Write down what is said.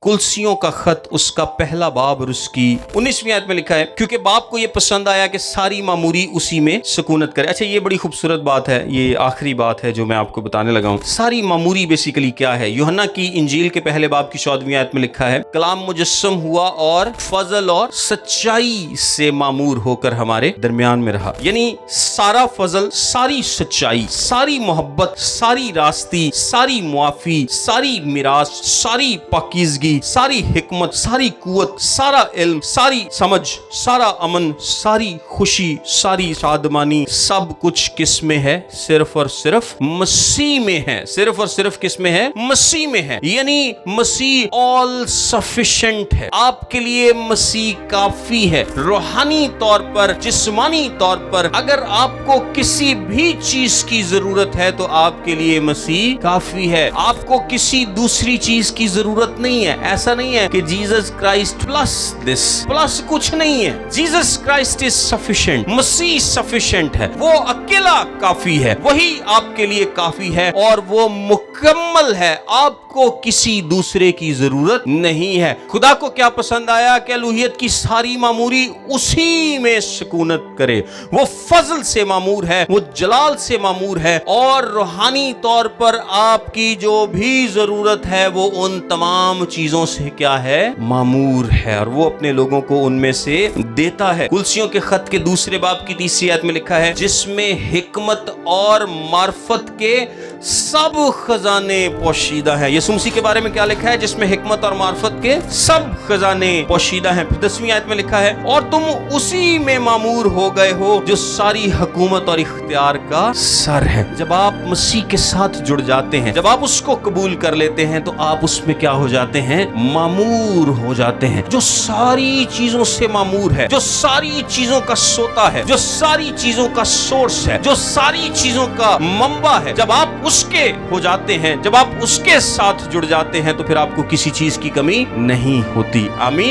कुलसियों का खत उसका पहला बाब और उसकी 19वीं आयत में लिखा है, क्योंकि बाप को ये पसंद आया कि सारी मामूरी उसी में सुकूनत करे। अच्छा, ये बड़ी खूबसूरत बात है, ये आखिरी बात है जो मैं आपको बताने लगा हूँ। सारी मामूरी बेसिकली क्या है? यूहन्ना की इंजील के पहले बाब की 14वीं आयत में लिखा है, कलाम मुजस्सम हुआ और फजल और सच्चाई से मामूर होकर हमारे दरमियान में रहा। यानी सारा फजल, सारी सच्चाई, सारी मोहब्बत, सारी रास्ती, सारी मुआफी, सारी मिरास, सारी पाकीज़गी, सारी हिकमत, सारी कुव्वत, सारा इल्म, सारी समझ, सारा अमन, सारी खुशी, सारी शादमानी, सब कुछ किस में है? सिर्फ और सिर्फ मसीह में है। सिर्फ और सिर्फ किस में है? मसीह में है। यानी मसीह ऑल सफिशिएंट है। आपके लिए मसीह काफी है। रूहानी तौर पर, जिस्मानी तौर पर अगर आपको किसी भी चीज की जरूरत है तो आपके लिए मसीह काफी है। आपको किसी दूसरी चीज की जरूरत नहीं है। ऐसा नहीं है कि Jesus Christ plus this, plus कुछ नहीं है। Jesus Christ is sufficient. Masih sufficient है। वो अकेला काफी है। वही आपके लिए काफी है और वो मुकम्मल है। आपको किसी दूसरे की जरूरत नहीं है। खुदा को क्या पसंद आया कि अलूहियत की सारी मामूरी उसी में सुकूनत करे। वो फजल से मामूर है, वो जलाल से मामूर है और रूहानी तौर पर आपकी जो भी जरूरत है वो उन तमाम चीजों से क्या है? मामूर है और वो अपने लोगों को उनमें से देता है। कुलसियों के खत के दूसरे बाब की 30वीं आयत में लिखा है, जिसमें हिकमत और मार्फत के सब खजाने पोशीदा हैं। यीशु मसीह के बारे में क्या लिखा है? जिसमें हिकमत और मार्फत के सब खजाने पोशीदा हैं। 10वीं आयत में लिखा है, और तुम उसी में मामूर हो गए हो जो सारी हुकूमत और इख्तियार का सर है। जब आप मसीह के साथ जुड़ जाते हैं, जब आप उसको कबूल कर लेते हैं तो आप उसमें क्या हो जाते हैं? मामूर हो जाते हैं। जो सारी चीजों से मामूर है, जो सारी चीजों का सोता है, जो सारी चीजों का सोर्स है, जो सारी चीजों का मंबा है, जब आप उसके हो जाते हैं, जब आप उसके साथ जुड़ जाते हैं तो फिर आपको किसी चीज की कमी नहीं होती। आमीन।